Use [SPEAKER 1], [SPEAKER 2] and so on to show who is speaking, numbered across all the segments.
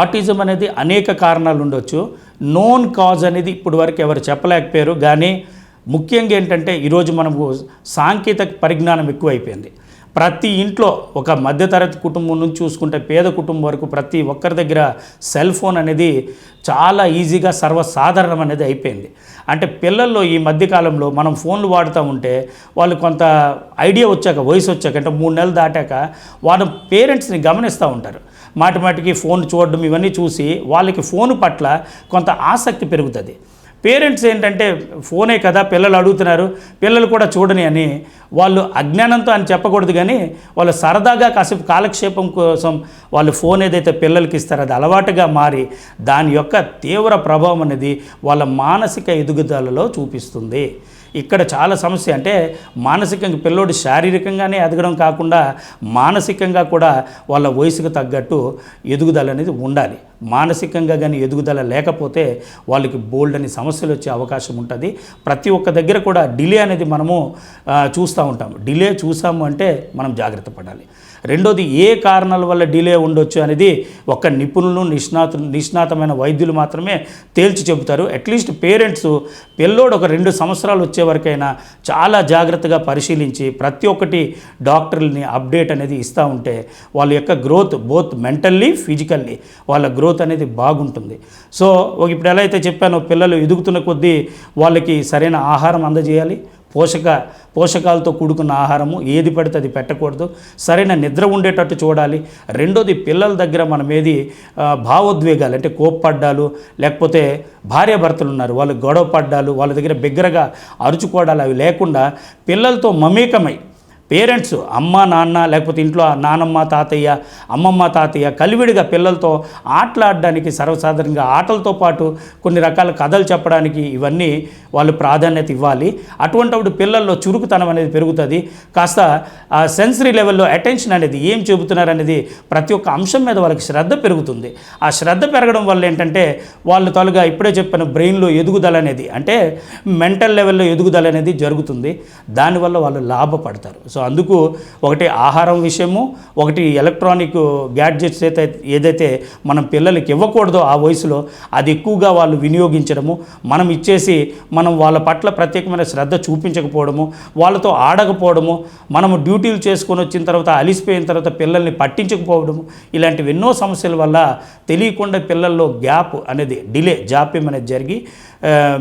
[SPEAKER 1] Autism అనేది అనేక కారణాలు ఉండొచ్చు. నోన్ కాజ్ అనేది ఇప్పటి వరకు ఎవరు చెప్పలేకపోయారు. కానీ ముఖ్యంగా ఏంటంటే ఈరోజు మనకు సాంకేతిక పరిజ్ఞానం ఎక్కువైపోయింది. ప్రతి ఇంట్లో ఒక మధ్యతరగతి కుటుంబం నుంచి చూసుకుంటే పేద కుటుంబం వరకు ప్రతి ఒక్కరి దగ్గర సెల్ ఫోన్ అనేది చాలా ఈజీగా సర్వసాధారణం అనేది అయిపోయింది. అంటే పిల్లల్లో ఈ మధ్యకాలంలో మనం ఫోన్లు వాడుతూ ఉంటే వాళ్ళు కొంత ఐడియా వచ్చాక, వయసు వచ్చాక, అంటే 3 నెలలు దాటాక వాళ్ళ పేరెంట్స్ని గమనిస్తూ ఉంటారు. మాటిమాటికి ఫోన్ చూడడం ఇవన్నీ చూసి వాళ్ళకి ఫోన్ పట్ల కొంత ఆసక్తి పెరుగుతుంది. పేరెంట్స్ ఏంటంటే ఫోనే కదా పిల్లలు అడుగుతున్నారు, పిల్లలు కూడా చూడని అని వాళ్ళు అజ్ఞానంతో అని చెప్పకూడదు, కానీ వాళ్ళు సరదాగా కాసేపు కాలక్షేపం కోసం వాళ్ళు ఫోన్ ఏదైతే పిల్లలకి ఇస్తారో అది అలవాటుగా మారి దాని యొక్క తీవ్ర ప్రభావం అనేది వాళ్ళ మానసిక ఎదుగుదలలో చూపిస్తుంది. ఇక్కడ చాలా సమస్య. అంటే మానసికంగా పిల్లోడు శారీరకంగానే ఎదగడం కాకుండా మానసికంగా కూడా వాళ్ళ వయసుకు తగ్గట్టు ఎదుగుదల అనేది ఉండాలి. మానసికంగా కానీ ఎదుగుదల లేకపోతే వాళ్ళకి బోల్డ్ అని సమస్యలు వచ్చే అవకాశం ఉంటుంది. ప్రతి ఒక్క దగ్గర కూడా డిలే అనేది మనము చూస్తూ ఉంటాము. డిలే చూసాము అంటే మనం జాగ్రత్త పడాలి. రెండోది, ఏ కారణాల వల్ల డిలే ఉండొచ్చు అనేది ఒక నిపుణులు నిష్ణాతమైన వైద్యులు మాత్రమే తేల్చి చెబుతారు. అట్లీస్ట్ పేరెంట్స్ పిల్లోడు ఒక 2 సంవత్సరాలు వచ్చే వరకైనా చాలా జాగ్రత్తగా పరిశీలించి ప్రతి ఒక్కటి డాక్టర్లని అప్డేట్ అనేది ఇస్తూ ఉంటే వాళ్ళ యొక్క గ్రోత్ బోత్ మెంటల్లీ ఫిజికల్లీ వాళ్ళ గ్రోత్ అనేది బాగుంటుంది. సో ఇప్పుడు ఎలా అయితే చెప్పానో పిల్లలు ఎదుగుతున్న కొద్దీ వాళ్ళకి సరైన ఆహారం అందజేయాలి. పోషకాలతో కూడుకున్న ఆహారము ఏది పడితే అది పెట్టకూడదు. సరైన నిద్ర ఉండేటట్టు చూడాలి. రెండోది, పిల్లల దగ్గర మనం ఏది భావోద్వేగాలు అంటే కోప్పడ్డాలు, లేకపోతే భార్యాభర్తలు ఉన్నారు వాళ్ళు గొడవ పడ్డాలు, వాళ్ళ దగ్గర బిగ్గరగా అరుచుకోవడాలు అవి లేకుండా పిల్లలతో మమేకమై పేరెంట్స్ అమ్మ నాన్న లేకపోతే ఇంట్లో నానమ్మ తాతయ్య అమ్మమ్మ తాతయ్య కలివిడిగా పిల్లలతో ఆటలాడడానికి సర్వసాధారణంగా ఆటలతో పాటు కొన్ని రకాల కథలు చెప్పడానికి ఇవన్నీ వాళ్ళు ప్రాధాన్యత ఇవ్వాలి. అటువంటిప్పుడు పిల్లల్లో చురుకుతనం అనేది పెరుగుతుంది. కాస్త సెన్సరీ లెవెల్లో అటెన్షన్ అనేది ఏం చెబుతున్నారు అనేది ప్రతి ఒక్క అంశం మీద వాళ్ళకి శ్రద్ధ పెరుగుతుంది. ఆ శ్రద్ధ పెరగడం వల్ల ఏంటంటే వాళ్ళు తాలుగా ఇప్పుడే చెప్పిన బ్రెయిన్లో ఎదుగుదల అనేది అంటే మెంటల్ లెవెల్లో ఎదుగుదల అనేది జరుగుతుంది. దానివల్ల వాళ్ళు లాభపడతారు. సో అందుకు ఒకటి ఆహారం విషయము, ఒకటి ఎలక్ట్రానిక్ గ్యాడ్జెట్స్ ఏదైతే మనం పిల్లలకి ఇవ్వకూడదో ఆ వయసులో అది ఎక్కువగా వాళ్ళు వినియోగించడము, మనం ఇచ్చేసి మనం వాళ్ళ పట్ల ప్రత్యేకమైన శ్రద్ధ చూపించకపోవడము, వాళ్ళతో ఆడకపోవడము, మనము డ్యూటీలు చేసుకొని వచ్చిన తర్వాత అలిసిపోయిన తర్వాత పిల్లల్ని పట్టించకపోవడము, ఇలాంటివి ఎన్నో సమస్యల వల్ల తెలియకుండా పిల్లల్లో గ్యాప్ అనేది జాప్యం అనేది జరిగి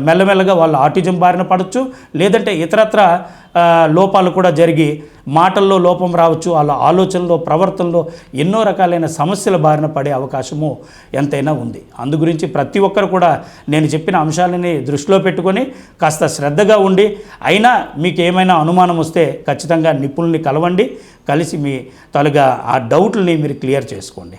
[SPEAKER 1] మెల్లమెల్లగా వాళ్ళు ఆటిజం బారిన పడవచ్చు. లేదంటే ఇతరత్ర లోపాలు కూడా జరిగి మాటల్లో లోపం రావచ్చు. వాళ్ళ ఆలోచనలో ప్రవర్తనలో ఎన్నో రకాలైన సమస్యల బారిన పడే అవకాశము ఎంతైనా ఉంది. అందు గురించి ప్రతి ఒక్కరు కూడా నేను చెప్పిన అంశాలని దృష్టిలో పెట్టుకొని కాస్త శ్రద్ధగా ఉండి, అయినా మీకు ఏమైనా అనుమానం వస్తే ఖచ్చితంగా నిపుణుల్ని కలవండి. కలిసి మీ తాలూగా ఆ డౌట్లని మీరు క్లియర్ చేసుకోండి.